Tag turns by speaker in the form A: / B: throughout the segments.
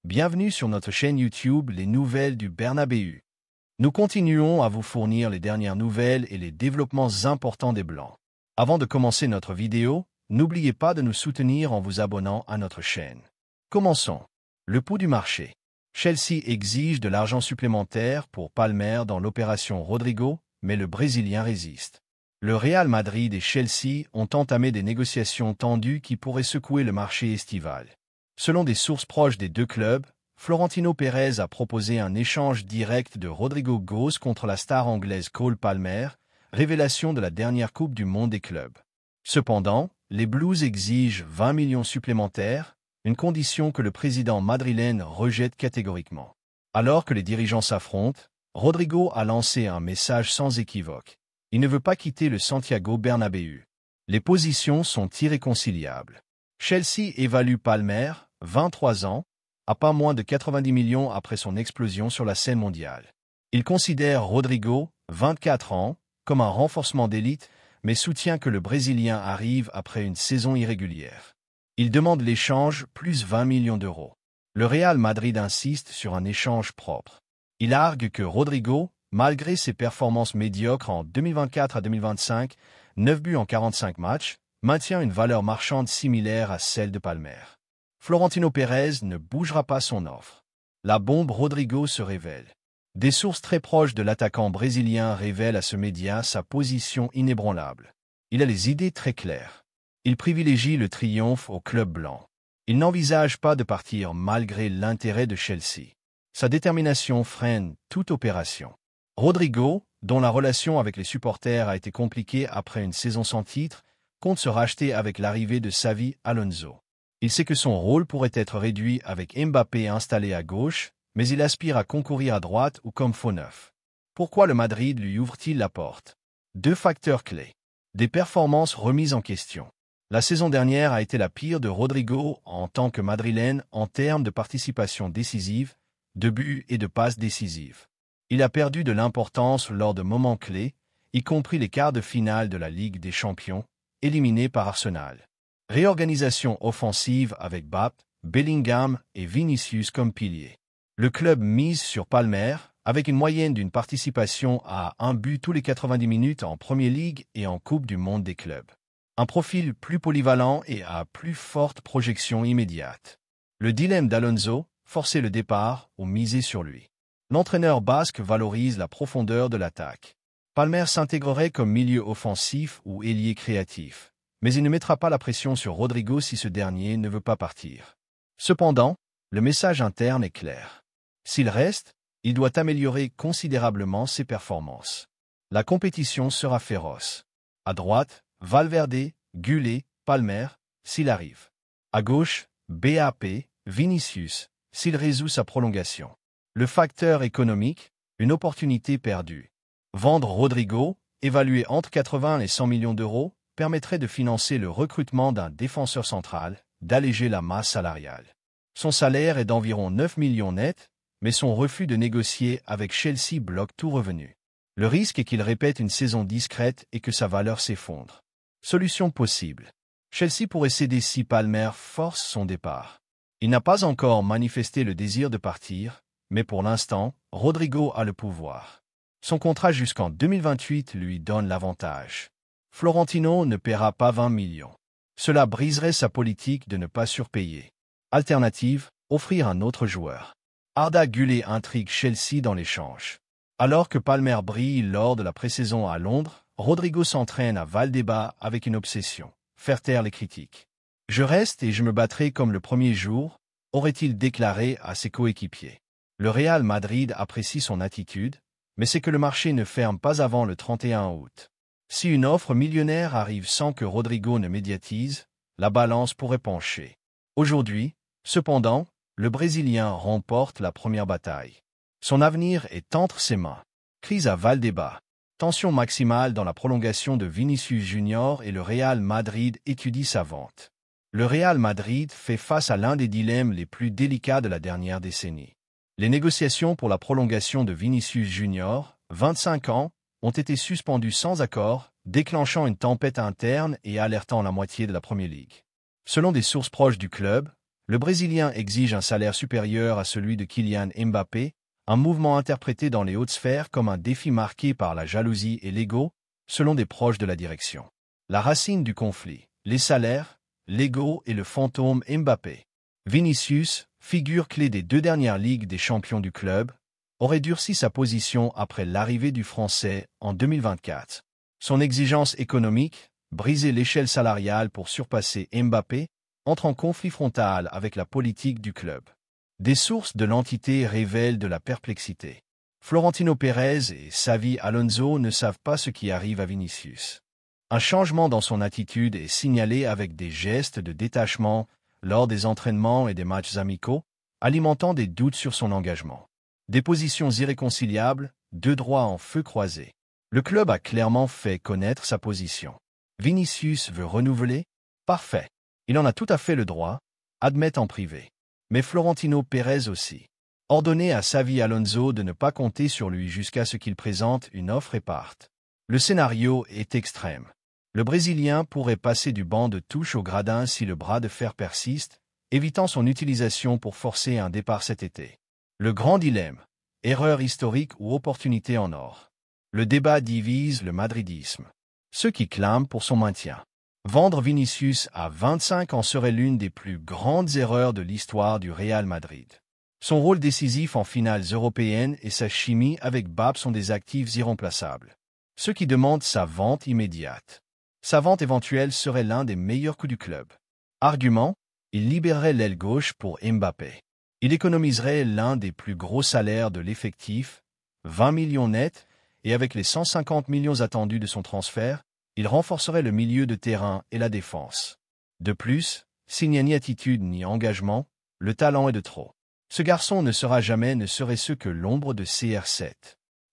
A: Bienvenue sur notre chaîne YouTube Les Nouvelles du Bernabéu. Nous continuons à vous fournir les dernières nouvelles et les développements importants des Blancs. Avant de commencer notre vidéo, n'oubliez pas de nous soutenir en vous abonnant à notre chaîne. Commençons. Le pouls du marché. Chelsea exige de l'argent supplémentaire pour Palmer dans l'opération Rodrigo, mais le Brésilien résiste. Le Real Madrid et Chelsea ont entamé des négociations tendues qui pourraient secouer le marché estival. Selon des sources proches des deux clubs, Florentino Pérez a proposé un échange direct de Rodrigo Goes contre la star anglaise Cole Palmer, révélation de la dernière Coupe du Monde des clubs. Cependant, les Blues exigent 20 millions supplémentaires, une condition que le président madrilène rejette catégoriquement. Alors que les dirigeants s'affrontent, Rodrigo a lancé un message sans équivoque. Il ne veut pas quitter le Santiago Bernabéu. Les positions sont irréconciliables. Chelsea évalue Palmer, 23 ans, à pas moins de 90 millions après son explosion sur la scène mondiale. Il considère Rodrigo, 24 ans, comme un renforcement d'élite, mais soutient que le Brésilien arrive après une saison irrégulière. Il demande l'échange plus 20 millions d'euros. Le Real Madrid insiste sur un échange propre. Il argue que Rodrigo, malgré ses performances médiocres en 2024 à 2025, 9 buts en 45 matchs, maintient une valeur marchande similaire à celle de Palmer. Florentino Pérez ne bougera pas son offre. La bombe Rodrigo se révèle. Des sources très proches de l'attaquant brésilien révèlent à ce média sa position inébranlable. Il a les idées très claires. Il privilégie le triomphe au club blanc. Il n'envisage pas de partir malgré l'intérêt de Chelsea. Sa détermination freine toute opération. Rodrigo, dont la relation avec les supporters a été compliquée après une saison sans titre, compte se racheter avec l'arrivée de Xavi Alonso. Il sait que son rôle pourrait être réduit avec Mbappé installé à gauche, mais il aspire à concourir à droite ou comme faux neuf. Pourquoi le Madrid lui ouvre-t-il la porte? Deux facteurs clés. Des performances remises en question. La saison dernière a été la pire de Rodrigo en tant que madrilène en termes de participation décisive, de buts et de passes décisives. Il a perdu de l'importance lors de moments clés, y compris les quarts de finale de la Ligue des Champions, éliminé par Arsenal. Réorganisation offensive avec Mbappé, Bellingham et Vinicius comme piliers. Le club mise sur Palmer, avec une moyenne d'une participation à un but tous les 90 minutes en Premier League et en Coupe du Monde des clubs. Un profil plus polyvalent et à plus forte projection immédiate. Le dilemme d'Alonso, forcer le départ ou miser sur lui. L'entraîneur basque valorise la profondeur de l'attaque. Palmer s'intégrerait comme milieu offensif ou ailier créatif, mais il ne mettra pas la pression sur Rodrigo si ce dernier ne veut pas partir. Cependant, le message interne est clair. S'il reste, il doit améliorer considérablement ses performances. La compétition sera féroce. À droite, Valverde, Gullet, Palmer, s'il arrive. À gauche, Mbappé, Vinicius, s'il résout sa prolongation. Le facteur économique, une opportunité perdue. Vendre Rodrigo, évalué entre 80 et 100 millions d'euros, permettrait de financer le recrutement d'un défenseur central, d'alléger la masse salariale. Son salaire est d'environ 9 millions net, mais son refus de négocier avec Chelsea bloque tout revenu. Le risque est qu'il répète une saison discrète et que sa valeur s'effondre. Solution possible. Chelsea pourrait céder si Palmer force son départ. Il n'a pas encore manifesté le désir de partir, mais pour l'instant, Rodrigo a le pouvoir. Son contrat jusqu'en 2028 lui donne l'avantage. Florentino ne paiera pas 20 millions. Cela briserait sa politique de ne pas surpayer. Alternative, offrir un autre joueur. Arda Güler intrigue Chelsea dans l'échange. Alors que Palmer brille lors de la pré-saison à Londres, Rodrigo s'entraîne à Valdebebas avec une obsession, faire taire les critiques. « Je reste et je me battrai comme le premier jour », aurait-il déclaré à ses coéquipiers. Le Real Madrid apprécie son attitude, mais c'est que le marché ne ferme pas avant le 31 août. Si une offre millionnaire arrive sans que Rodrigo ne médiatise, la balance pourrait pencher. Aujourd'hui, cependant, le Brésilien remporte la première bataille. Son avenir est entre ses mains. Crise à Valdebebas. Tension maximale dans la prolongation de Vinicius Junior et le Real Madrid étudie sa vente. Le Real Madrid fait face à l'un des dilemmes les plus délicats de la dernière décennie. Les négociations pour la prolongation de Vinicius Junior, 25 ans, ont été suspendues sans accord, déclenchant une tempête interne et alertant la moitié de la Premier League. Selon des sources proches du club, Le Brésilien exige un salaire supérieur à celui de Kylian Mbappé, un mouvement interprété dans les hautes sphères comme un défi marqué par la jalousie et l'ego, selon des proches de la direction. La racine du conflit, les salaires, l'ego et le fantôme Mbappé. Vinicius, figure clé des 2 dernières Ligues des champions du club, aurait durci sa position après l'arrivée du Français en 2024. Son exigence économique, briser l'échelle salariale pour surpasser Mbappé, entre en conflit frontal avec la politique du club. Des sources de l'entité révèlent de la perplexité. Florentino Pérez et Xavi Alonso ne savent pas ce qui arrive à Vinicius. Un changement dans son attitude est signalé avec des gestes de détachement lors des entraînements et des matchs amicaux, alimentant des doutes sur son engagement. Des positions irréconciliables, 2 droits en feu croisé. Le club a clairement fait connaître sa position. Vinicius veut renouveler? Parfait. Il en a tout à fait le droit, admet en privé. Mais Florentino Pérez aussi. Ordonner à Xavi Alonso de ne pas compter sur lui jusqu'à ce qu'il présente une offre et parte. Le scénario est extrême. Le Brésilien pourrait passer du banc de touche au gradin si le bras de fer persiste, évitant son utilisation pour forcer un départ cet été. Le grand dilemme, erreur historique ou opportunité en or. Le débat divise le madridisme. Ceux qui clament pour son maintien. Vendre Vinicius à 25 ans serait l'une des plus grandes erreurs de l'histoire du Real Madrid. Son rôle décisif en finales européennes et sa chimie avec Mbappé sont des actifs irremplaçables. Ceux qui demandent sa vente immédiate. Sa vente éventuelle serait l'un des meilleurs coups du club. Argument, il libérerait l'aile gauche pour Mbappé. Il économiserait l'un des plus gros salaires de l'effectif, 20 millions nets, et avec les 150 millions attendus de son transfert, il renforcerait le milieu de terrain et la défense. De plus, s'il n'y a ni attitude ni engagement, le talent est de trop. Ce garçon ne sera jamais ne serait-ce que l'ombre de CR7.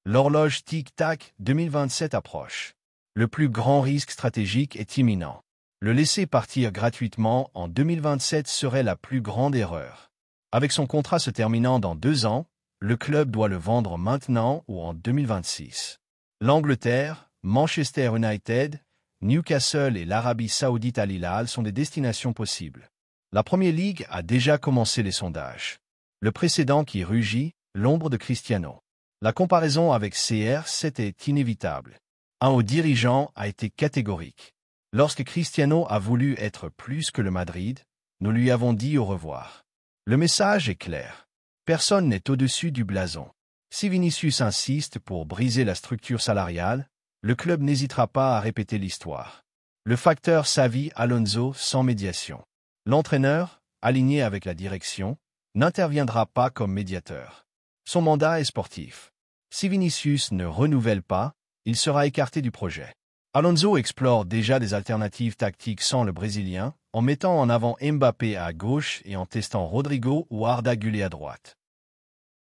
A: L'horloge tic-tac 2027 approche. Le plus grand risque stratégique est imminent. Le laisser partir gratuitement en 2027 serait la plus grande erreur. Avec son contrat se terminant dans 2 ans, le club doit le vendre maintenant ou en 2026. L'Angleterre, Manchester United, Newcastle et l'Arabie Saoudite Al Hilal sont des destinations possibles. La Premier League a déjà commencé les sondages. Le précédent qui rugit, l'ombre de Cristiano. La comparaison avec CR7 est inévitable. Un haut dirigeant a été catégorique. Lorsque Cristiano a voulu être plus que le Madrid, nous lui avons dit au revoir. Le message est clair. Personne n'est au-dessus du blason. Si Vinicius insiste pour briser la structure salariale, le club n'hésitera pas à répéter l'histoire. Le facteur Xavi Alonso sans médiation. L'entraîneur, aligné avec la direction, n'interviendra pas comme médiateur. Son mandat est sportif. Si Vinicius ne renouvelle pas, il sera écarté du projet. Alonso explore déjà des alternatives tactiques sans le Brésilien, en mettant en avant Mbappé à gauche et en testant Rodrigo ou Arda Güler à droite.